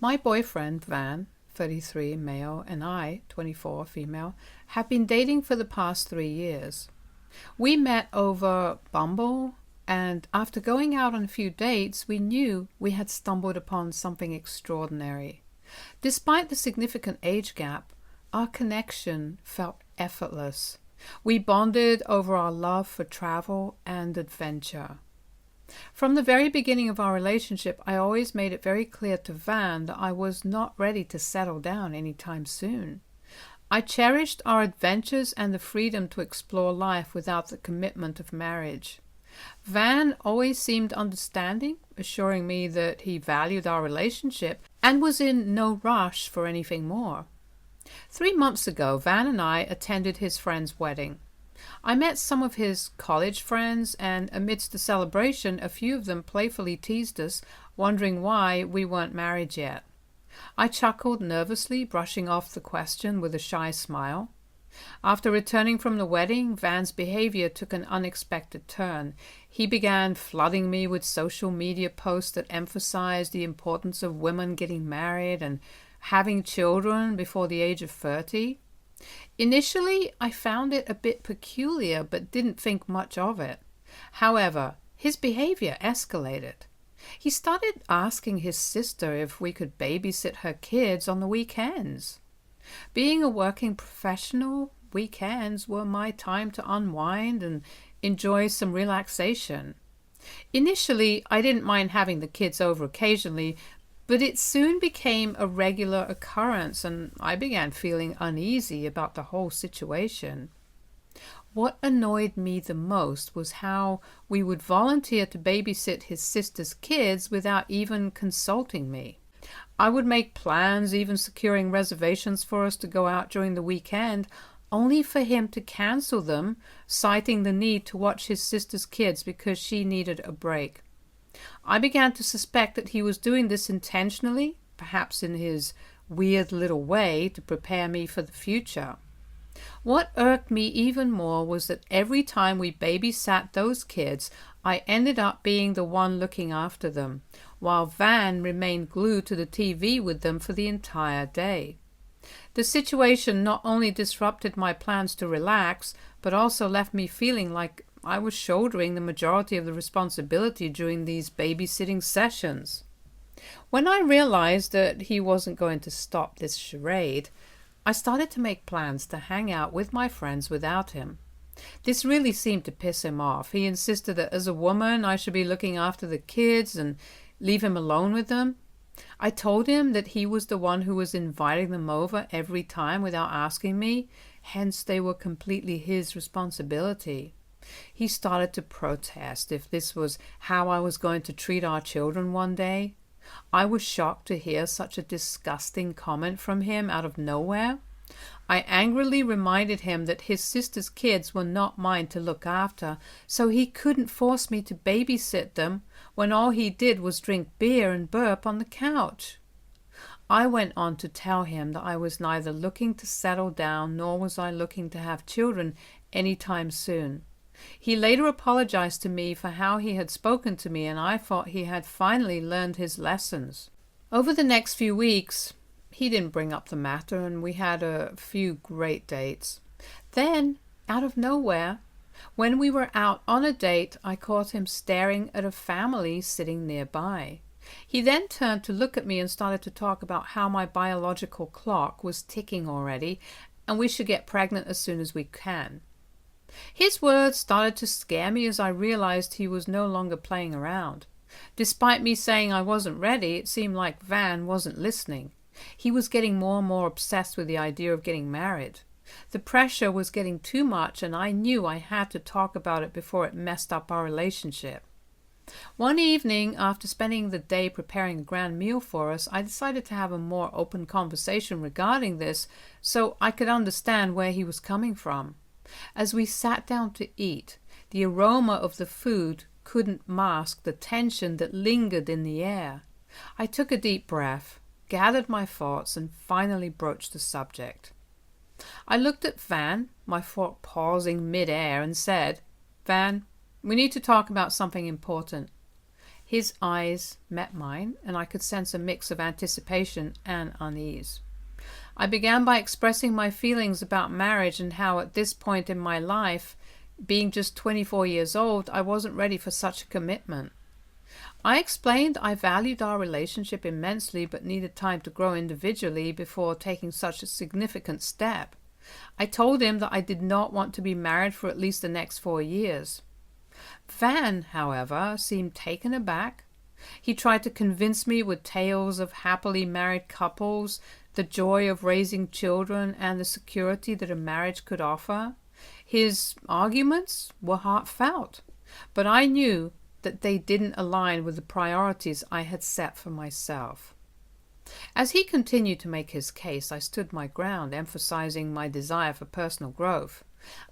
My boyfriend, Van, 33, male, and I, 24, female, have been dating for the past 3 years. We met over Bumble, and after going out on a few dates, we knew we had stumbled upon something extraordinary. Despite the significant age gap, our connection felt effortless. We bonded over our love for travel and adventure. From the very beginning of our relationship, I always made it very clear to Van that I was not ready to settle down anytime soon. I cherished our adventures and the freedom to explore life without the commitment of marriage. Van always seemed understanding, assuring me that he valued our relationship and was in no rush for anything more. 3 months ago, Van and I attended his friend's wedding. I met some of his college friends, and amidst the celebration, a few of them playfully teased us, wondering why we weren't married yet. I chuckled nervously, brushing off the question with a shy smile. After returning from the wedding, Van's behavior took an unexpected turn. He began flooding me with social media posts that emphasized the importance of women getting married and having children before the age of 30. Initially, I found it a bit peculiar but didn't think much of it. However, his behavior escalated. He started asking his sister if we could babysit her kids on the weekends. Being a working professional, weekends were my time to unwind and enjoy some relaxation. Initially, I didn't mind having the kids over occasionally, but it soon became a regular occurrence, and I began feeling uneasy about the whole situation. What annoyed me the most was how we would volunteer to babysit his sister's kids without even consulting me. I would make plans, even securing reservations for us to go out during the weekend, only for him to cancel them, citing the need to watch his sister's kids because she needed a break. I began to suspect that he was doing this intentionally, perhaps in his weird little way to prepare me for the future. What irked me even more was that every time we babysat those kids, I ended up being the one looking after them, while Van remained glued to the TV with them for the entire day. The situation not only disrupted my plans to relax, but also left me feeling like I was shouldering the majority of the responsibility during these babysitting sessions. When I realized that he wasn't going to stop this charade, I started to make plans to hang out with my friends without him. This really seemed to piss him off. He insisted that as a woman I should be looking after the kids and leave him alone with them. I told him that he was the one who was inviting them over every time without asking me, hence they were completely his responsibility. He started to protest if this was how I was going to treat our children one day. I was shocked to hear such a disgusting comment from him out of nowhere. I angrily reminded him that his sister's kids were not mine to look after, so he couldn't force me to babysit them when all he did was drink beer and burp on the couch. I went on to tell him that I was neither looking to settle down nor was I looking to have children any time soon. He later apologized to me for how he had spoken to me, and I thought he had finally learned his lessons. Over the next few weeks, he didn't bring up the matter, and we had a few great dates. Then, out of nowhere, when we were out on a date, I caught him staring at a family sitting nearby. He then turned to look at me and started to talk about how my biological clock was ticking already, and we should get pregnant as soon as we can. His words started to scare me as I realized he was no longer playing around. Despite me saying I wasn't ready, it seemed like Van wasn't listening. He was getting more and more obsessed with the idea of getting married. The pressure was getting too much, and I knew I had to talk about it before it messed up our relationship. One evening, after spending the day preparing a grand meal for us, I decided to have a more open conversation regarding this so I could understand where he was coming from. As we sat down to eat, the aroma of the food couldn't mask the tension that lingered in the air. I took a deep breath, gathered my thoughts, and finally broached the subject. I looked at Van, my thought pausing mid-air, and said, "Van, we need to talk about something important." His eyes met mine, and I could sense a mix of anticipation and unease. I began by expressing my feelings about marriage and how at this point in my life, being just 24 years old, I wasn't ready for such a commitment. I explained I valued our relationship immensely but needed time to grow individually before taking such a significant step. I told him that I did not want to be married for at least the next 4 years. Van, however, seemed taken aback. He tried to convince me with tales of happily married couples, the joy of raising children, and the security that a marriage could offer. His arguments were heartfelt, but I knew that they didn't align with the priorities I had set for myself. As he continued to make his case, I stood my ground, emphasizing my desire for personal growth.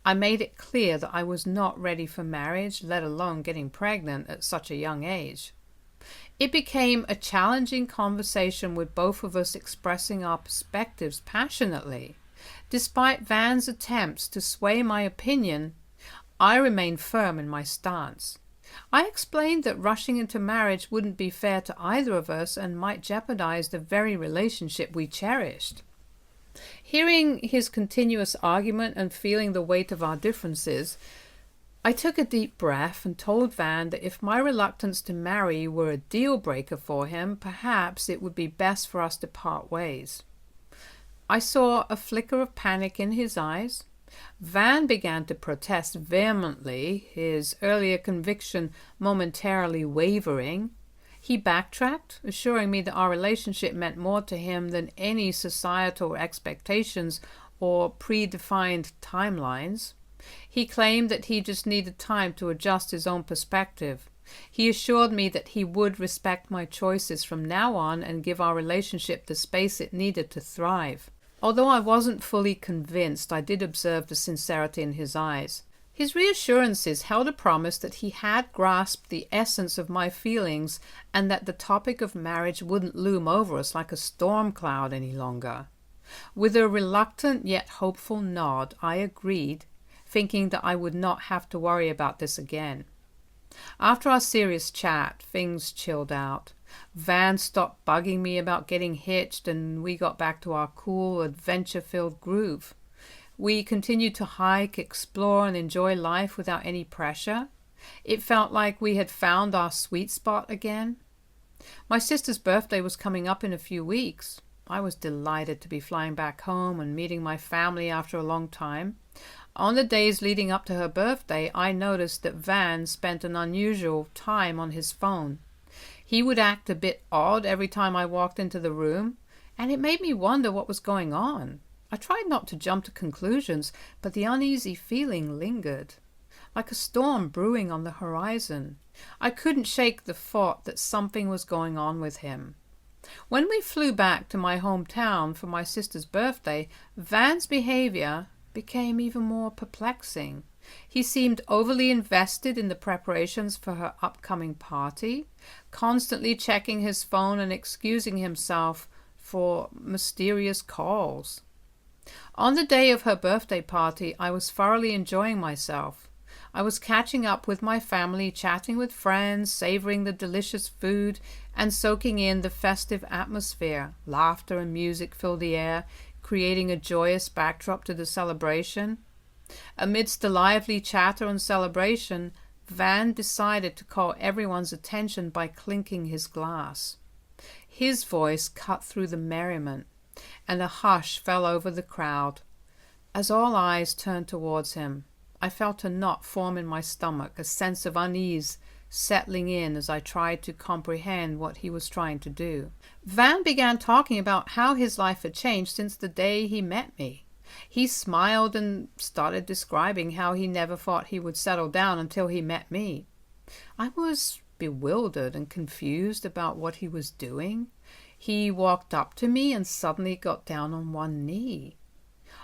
I made it clear that I was not ready for marriage, let alone getting pregnant at such a young age. It became a challenging conversation with both of us expressing our perspectives passionately. Despite Van's attempts to sway my opinion, I remained firm in my stance. I explained that rushing into marriage wouldn't be fair to either of us and might jeopardize the very relationship we cherished. Hearing his continuous argument and feeling the weight of our differences, I took a deep breath and told Van that if my reluctance to marry were a deal breaker for him, perhaps it would be best for us to part ways. I saw a flicker of panic in his eyes. Van began to protest vehemently, his earlier conviction momentarily wavering. He backtracked, assuring me that our relationship meant more to him than any societal expectations or predefined timelines. He claimed that he just needed time to adjust his own perspective. He assured me that he would respect my choices from now on and give our relationship the space it needed to thrive. Although I wasn't fully convinced, I did observe the sincerity in his eyes. His reassurances held a promise that he had grasped the essence of my feelings and that the topic of marriage wouldn't loom over us like a storm cloud any longer. With a reluctant yet hopeful nod, I agreed, thinking that I would not have to worry about this again. After our serious chat, things chilled out. Van stopped bugging me about getting hitched, and we got back to our cool, adventure-filled groove. We continued to hike, explore, and enjoy life without any pressure. It felt like we had found our sweet spot again. My sister's birthday was coming up in a few weeks. I was delighted to be flying back home and meeting my family after a long time. On the days leading up to her birthday, I noticed that Van spent an unusual time on his phone. He would act a bit odd every time I walked into the room, and it made me wonder what was going on. I tried not to jump to conclusions, but the uneasy feeling lingered, like a storm brewing on the horizon. I couldn't shake the thought that something was going on with him. When we flew back to my hometown for my sister's birthday, Van's behavior became even more perplexing. He seemed overly invested in the preparations for her upcoming party, constantly checking his phone and excusing himself for mysterious calls. On the day of her birthday party, I was thoroughly enjoying myself. I was catching up with my family, chatting with friends, savoring the delicious food, and soaking in the festive atmosphere. Laughter and music filled the air, creating a joyous backdrop to the celebration. Amidst the lively chatter and celebration, Van decided to call everyone's attention by clinking his glass. His voice cut through the merriment, and a hush fell over the crowd. As all eyes turned towards him, I felt a knot form in my stomach, a sense of unease settling in as I tried to comprehend what he was trying to do. Van began talking about how his life had changed since the day he met me. He smiled and started describing how he never thought he would settle down until he met me. I was bewildered and confused about what he was doing. He walked up to me and suddenly got down on one knee.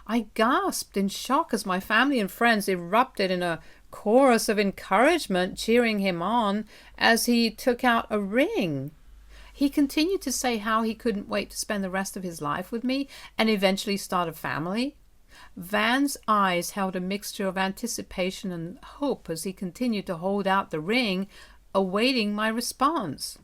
I gasped in shock as my family and friends erupted in a chorus of encouragement, cheering him on as he took out a ring. He continued to say how he couldn't wait to spend the rest of his life with me and eventually start a family. Van's eyes held a mixture of anticipation and hope as he continued to hold out the ring, awaiting my response.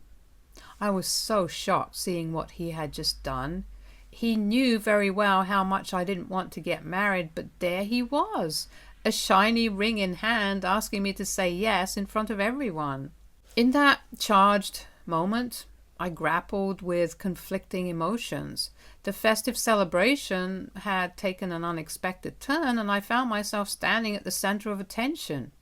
I was so shocked seeing what he had just done. He knew very well how much I didn't want to get married, but there he was, a shiny ring in hand, asking me to say yes in front of everyone. In that charged moment, I grappled with conflicting emotions. The festive celebration had taken an unexpected turn, and I found myself standing at the center of attention.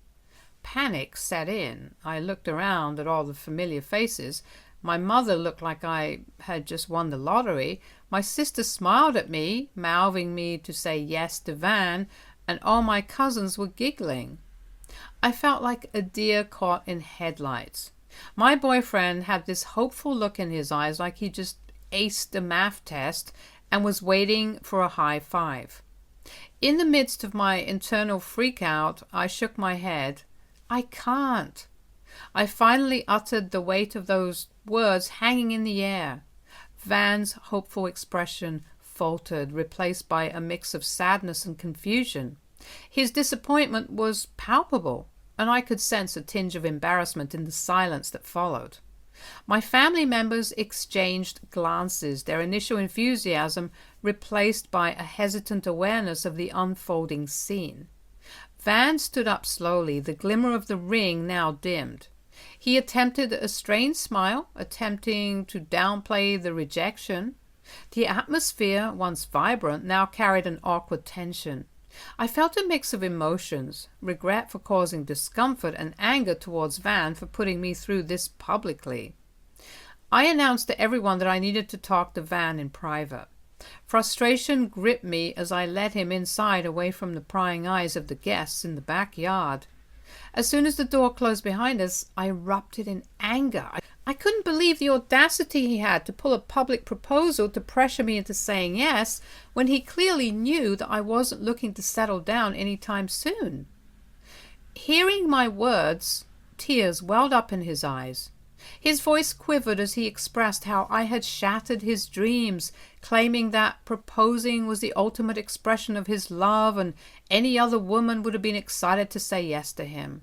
Panic set in. I looked around at all the familiar faces. My mother looked like I had just won the lottery. My sister smiled at me, mouthing me to say yes to Van, and all my cousins were giggling. I felt like a deer caught in headlights. My boyfriend had this hopeful look in his eyes, like he just aced a math test and was waiting for a high five. In the midst of my internal freakout, I shook my head. I can't. I finally uttered the weight of those words hanging in the air. Van's hopeful expression faltered, replaced by a mix of sadness and confusion. His disappointment was palpable, and I could sense a tinge of embarrassment in the silence that followed. My family members exchanged glances, their initial enthusiasm replaced by a hesitant awareness of the unfolding scene. Van stood up slowly, the glimmer of the ring now dimmed. He attempted a strained smile, attempting to downplay the rejection. The atmosphere, once vibrant, now carried an awkward tension. I felt a mix of emotions, regret for causing discomfort and anger towards Van for putting me through this publicly. I announced to everyone that I needed to talk to Van in private. Frustration gripped me as I led him inside away from the prying eyes of the guests in the backyard. As soon as the door closed behind us, I erupted in anger. I couldn't believe the audacity he had to pull a public proposal to pressure me into saying yes when he clearly knew that I wasn't looking to settle down any time soon. Hearing my words, tears welled up in his eyes. His voice quivered as he expressed how I had shattered his dreams, claiming that proposing was the ultimate expression of his love and any other woman would have been excited to say yes to him.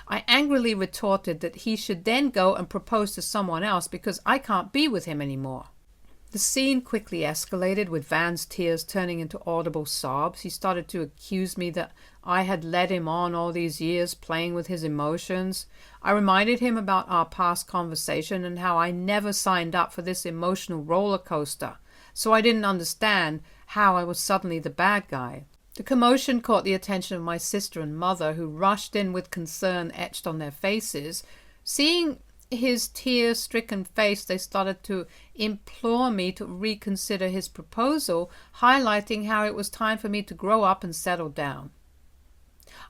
I angrily retorted that he should then go and propose to someone else because I can't be with him anymore. The scene quickly escalated, with Van's tears turning into audible sobs. He started to accuse me that I had led him on all these years, playing with his emotions. I reminded him about our past conversation and how I never signed up for this emotional roller coaster, so I didn't understand how I was suddenly the bad guy. The commotion caught the attention of my sister and mother, who rushed in with concern etched on their faces. Seeing his tear-stricken face, they started to implore me to reconsider his proposal, highlighting how it was time for me to grow up and settle down.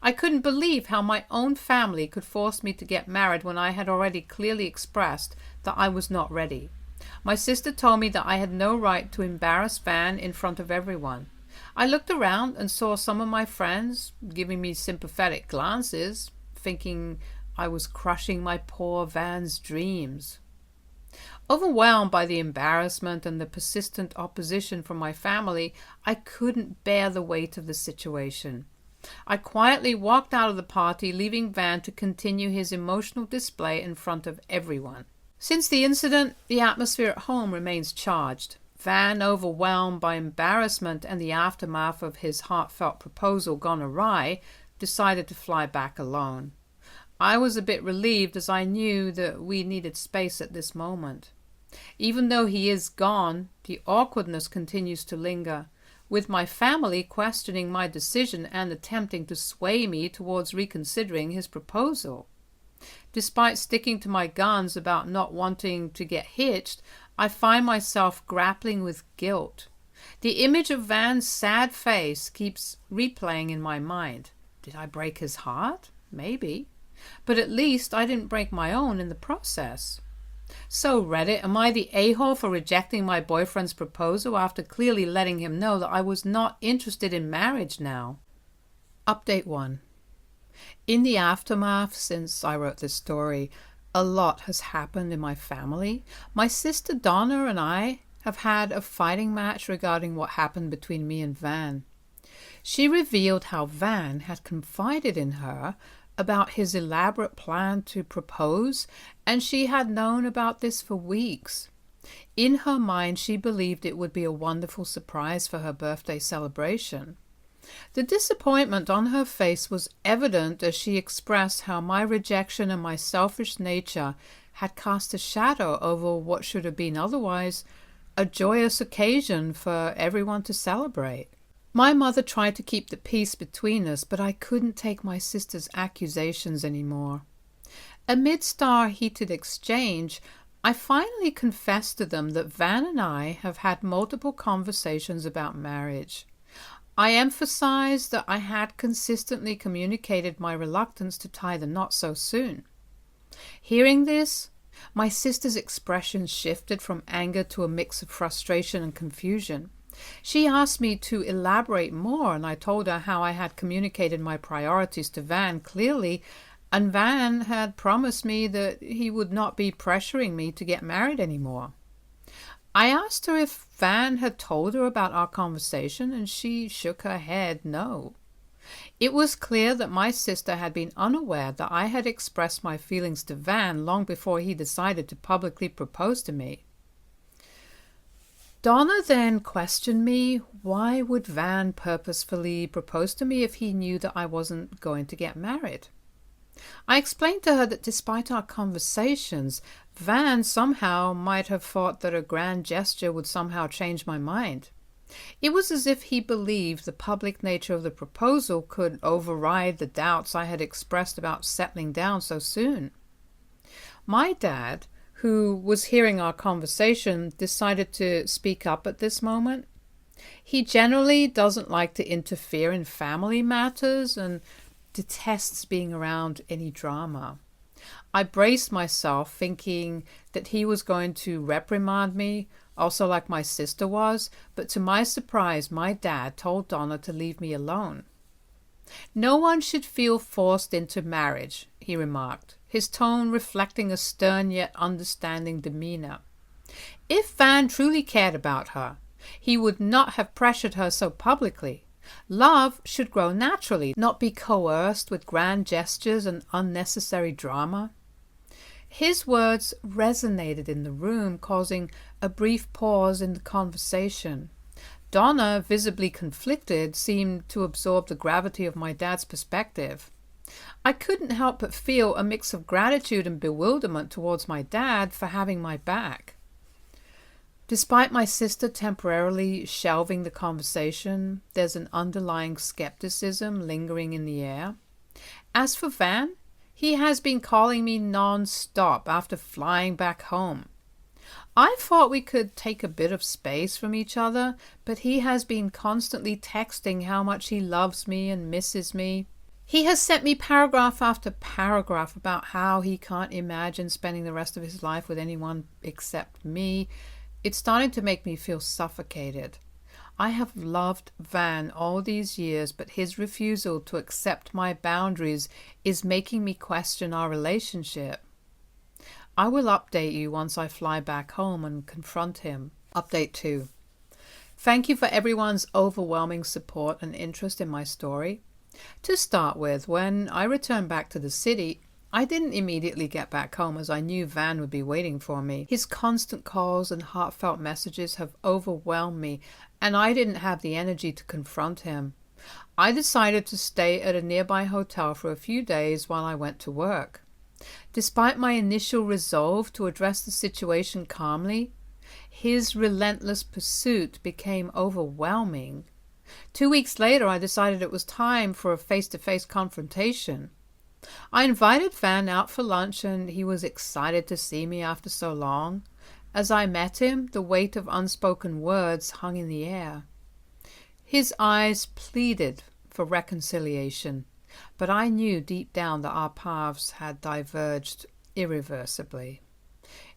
I couldn't believe how my own family could force me to get married when I had already clearly expressed that I was not ready. My sister told me that I had no right to embarrass Van in front of everyone. I looked around and saw some of my friends giving me sympathetic glances, thinking I was crushing my poor Van's dreams. Overwhelmed by the embarrassment and the persistent opposition from my family, I couldn't bear the weight of the situation. I quietly walked out of the party, leaving Van to continue his emotional display in front of everyone. Since the incident, the atmosphere at home remains charged. Van, overwhelmed by embarrassment and the aftermath of his heartfelt proposal gone awry, decided to fly back alone. I was a bit relieved, as I knew that we needed space at this moment. Even though he is gone, the awkwardness continues to linger, with my family questioning my decision and attempting to sway me towards reconsidering his proposal. Despite sticking to my guns about not wanting to get hitched, I find myself grappling with guilt. The image of Van's sad face keeps replaying in my mind. Did I break his heart? Maybe. But at least I didn't break my own in the process. So, Reddit, am I the a-hole for rejecting my boyfriend's proposal after clearly letting him know that I was not interested in marriage now? Update 1. In the aftermath since I wrote this story, a lot has happened in my family. My sister Donna and I have had a fighting match regarding what happened between me and Van. She revealed how Van had confided in her about his elaborate plan to propose, and she had known about this for weeks. In her mind, she believed it would be a wonderful surprise for her birthday celebration. The disappointment on her face was evident as she expressed how my rejection and my selfish nature had cast a shadow over what should have been otherwise a joyous occasion for everyone to celebrate. My mother tried to keep the peace between us, but I couldn't take my sister's accusations anymore. Amidst our heated exchange, I finally confessed to them that Van and I have had multiple conversations about marriage. I emphasized that I had consistently communicated my reluctance to tie the knot so soon. Hearing this, my sister's expression shifted from anger to a mix of frustration and confusion. She asked me to elaborate more, and I told her how I had communicated my priorities to Van clearly, and Van had promised me that he would not be pressuring me to get married anymore. I asked her if Van had told her about our conversation, and she shook her head no. It was clear that my sister had been unaware that I had expressed my feelings to Van long before he decided to publicly propose to me. Donna then questioned me, why would Van purposefully propose to me if he knew that I wasn't going to get married? I explained to her that despite our conversations, Van somehow might have thought that a grand gesture would somehow change my mind. It was as if he believed the public nature of the proposal could override the doubts I had expressed about settling down so soon. My dad, who was hearing our conversation, decided to speak up at this moment. He generally doesn't like to interfere in family matters and detests being around any drama. I braced myself, thinking that he was going to reprimand me, also like my sister was, but to my surprise, my dad told Donna to leave me alone. "No one should feel forced into marriage," he remarked, his tone reflecting a stern yet understanding demeanor. "If Van truly cared about her, he would not have pressured her so publicly. Love should grow naturally, not be coerced with grand gestures and unnecessary drama." His words resonated in the room, causing a brief pause in the conversation. Donna, visibly conflicted, seemed to absorb the gravity of my dad's perspective. I couldn't help but feel a mix of gratitude and bewilderment towards my dad for having my back. Despite my sister temporarily shelving the conversation, there's an underlying skepticism lingering in the air. As for Van, he has been calling me non-stop after flying back home. I thought we could take a bit of space from each other, but he has been constantly texting how much he loves me and misses me. He has sent me paragraph after paragraph about how he can't imagine spending the rest of his life with anyone except me. It's starting to make me feel suffocated. I have loved Van all these years, but his refusal to accept my boundaries is making me question our relationship. I will update you once I fly back home and confront him. Update 2. Thank you for everyone's overwhelming support and interest in my story. To start with, when I returned back to the city, I didn't immediately get back home as I knew Van would be waiting for me. His constant calls and heartfelt messages have overwhelmed me, and I didn't have the energy to confront him. I decided to stay at a nearby hotel for a few days while I went to work. Despite my initial resolve to address the situation calmly, his relentless pursuit became overwhelming. 2 weeks later, I decided it was time for a face-to-face confrontation. I invited Van out for lunch, and he was excited to see me after so long. As I met him, the weight of unspoken words hung in the air. His eyes pleaded for reconciliation, but I knew deep down that our paths had diverged irreversibly.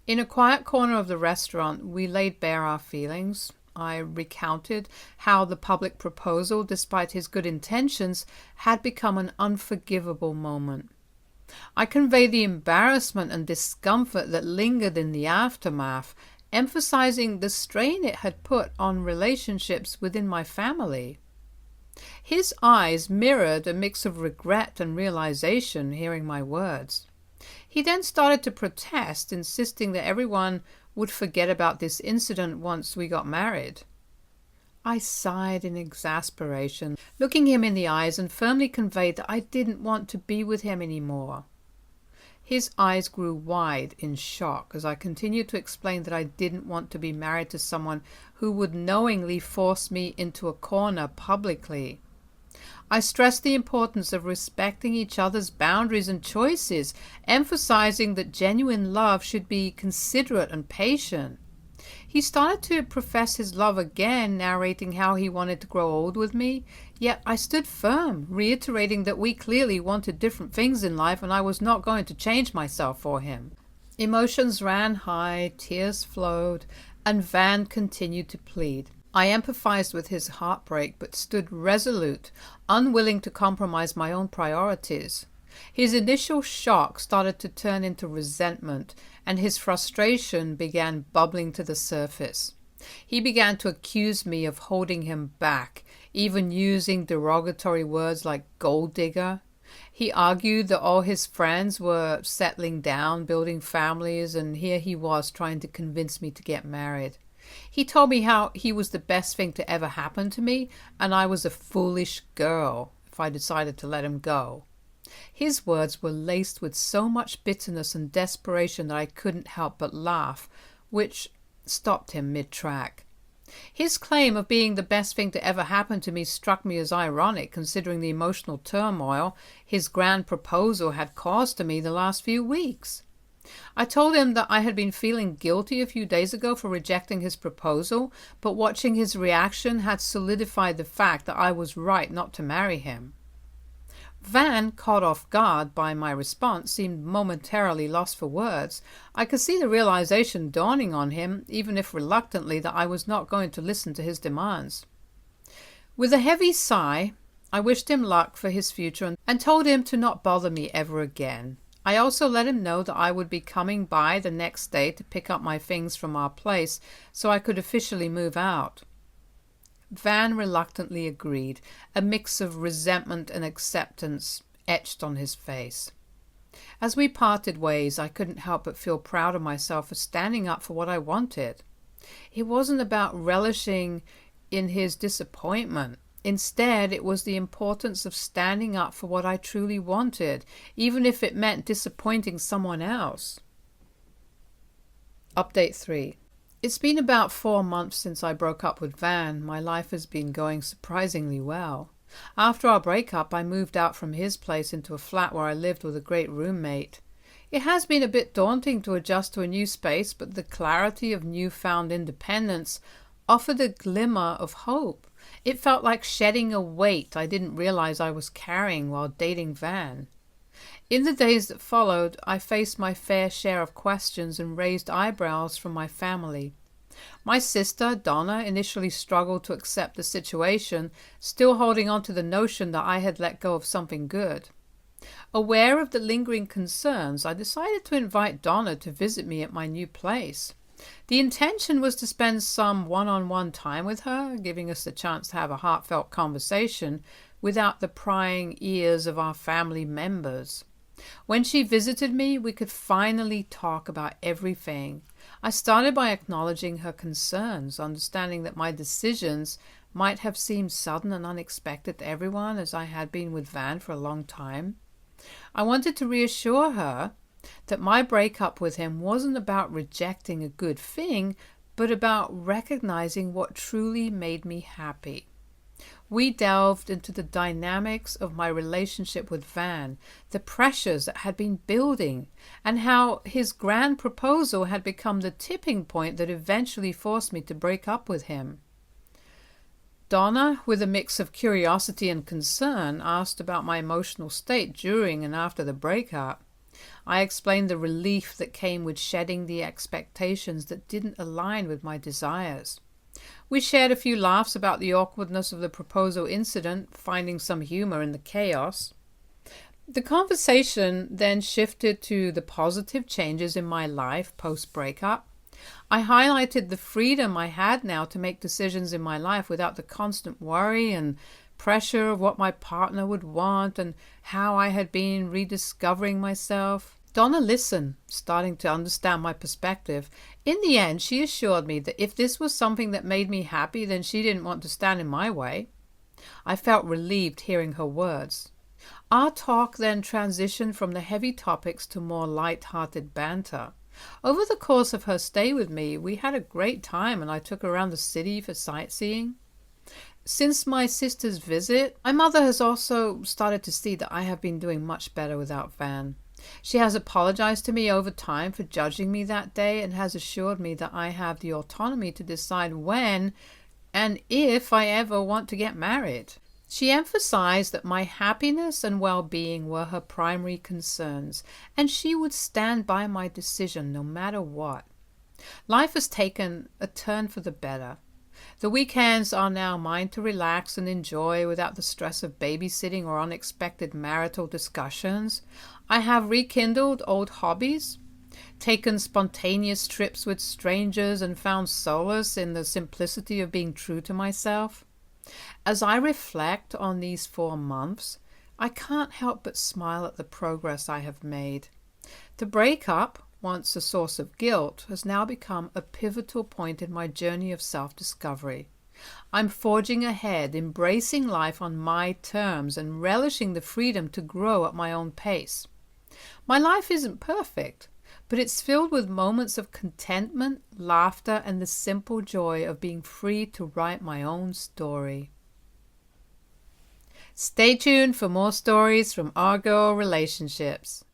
In a quiet corner of the restaurant, we laid bare our feelings. I recounted how the public proposal, despite his good intentions, had become an unforgivable moment. I conveyed the embarrassment and discomfort that lingered in the aftermath, emphasizing the strain it had put on relationships within my family. His eyes mirrored a mix of regret and realization hearing my words. He then started to protest, insisting that everyone would forget about this incident once we got married. I sighed in exasperation, looking him in the eyes, and firmly conveyed that I didn't want to be with him anymore. His eyes grew wide in shock as I continued to explain that I didn't want to be married to someone who would knowingly force me into a corner publicly. I stressed the importance of respecting each other's boundaries and choices, emphasizing that genuine love should be considerate and patient. He started to profess his love again, narrating how he wanted to grow old with me, yet I stood firm, reiterating that we clearly wanted different things in life and I was not going to change myself for him. Emotions ran high, tears flowed, and Van continued to plead. I empathized with his heartbreak, but stood resolute, unwilling to compromise my own priorities. His initial shock started to turn into resentment, and his frustration began bubbling to the surface. He began to accuse me of holding him back, even using derogatory words like gold digger. He argued that all his friends were settling down, building families, and here he was trying to convince me to get married. He told me how he was the best thing to ever happen to me, and I was a foolish girl if I decided to let him go. His words were laced with so much bitterness and desperation that I couldn't help but laugh, which stopped him mid-track. His claim of being the best thing to ever happen to me struck me as ironic, considering the emotional turmoil his grand proposal had caused to me the last few weeks. I told him that I had been feeling guilty a few days ago for rejecting his proposal, but watching his reaction had solidified the fact that I was right not to marry him. Van, caught off guard by my response, seemed momentarily lost for words. I could see the realization dawning on him, even if reluctantly, that I was not going to listen to his demands. With a heavy sigh, I wished him luck for his future and told him to not bother me ever again. I also let him know that I would be coming by the next day to pick up my things from our place so I could officially move out. Van reluctantly agreed, a mix of resentment and acceptance etched on his face. As we parted ways, I couldn't help but feel proud of myself for standing up for what I wanted. It wasn't about relishing in his disappointment. Instead, it was the importance of standing up for what I truly wanted, even if it meant disappointing someone else. Update 3. It's been about 4 months since I broke up with Van. My life has been going surprisingly well. After our breakup, I moved out from his place into a flat where I lived with a great roommate. It has been a bit daunting to adjust to a new space, but the clarity of newfound independence offered a glimmer of hope. It felt like shedding a weight I didn't realize I was carrying while dating Van. In the days that followed, I faced my fair share of questions and raised eyebrows from my family. My sister, Donna, initially struggled to accept the situation, still holding on to the notion that I had let go of something good. Aware of the lingering concerns, I decided to invite Donna to visit me at my new place. The intention was to spend some one-on-one time with her, giving us the chance to have a heartfelt conversation without the prying ears of our family members. When she visited me, we could finally talk about everything. I started by acknowledging her concerns, understanding that my decisions might have seemed sudden and unexpected to everyone, as I had been with Van for a long time. I wanted to reassure her that my breakup with him wasn't about rejecting a good thing, but about recognizing what truly made me happy. We delved into the dynamics of my relationship with Van, the pressures that had been building, and how his grand proposal had become the tipping point that eventually forced me to break up with him. Donna, with a mix of curiosity and concern, asked about my emotional state during and after the breakup. I explained the relief that came with shedding the expectations that didn't align with my desires. We shared a few laughs about the awkwardness of the proposal incident, finding some humor in the chaos. The conversation then shifted to the positive changes in my life post-breakup. I highlighted the freedom I had now to make decisions in my life without the constant worry and pressure of what my partner would want and how I had been rediscovering myself. Donna listened, starting to understand my perspective. In the end, she assured me that if this was something that made me happy, then she didn't want to stand in my way. I felt relieved hearing her words. Our talk then transitioned from the heavy topics to more light-hearted banter. Over the course of her stay with me, we had a great time and I took her around the city for sightseeing. Since my sister's visit, my mother has also started to see that I have been doing much better without Van. She has apologized to me over time for judging me that day and has assured me that I have the autonomy to decide when and if I ever want to get married. She emphasized that my happiness and well-being were her primary concerns, and she would stand by my decision no matter what. Life has taken a turn for the better. The weekends are now mine to relax and enjoy without the stress of babysitting or unexpected marital discussions. I have rekindled old hobbies, taken spontaneous trips with strangers, and found solace in the simplicity of being true to myself. As I reflect on these 4 months, I can't help but smile at the progress I have made. The breakup, once a source of guilt, has now become a pivotal point in my journey of self-discovery. I'm forging ahead, embracing life on my terms and relishing the freedom to grow at my own pace. My life isn't perfect, but it's filled with moments of contentment, laughter, and the simple joy of being free to write my own story. Stay tuned for more stories from our girl relationships.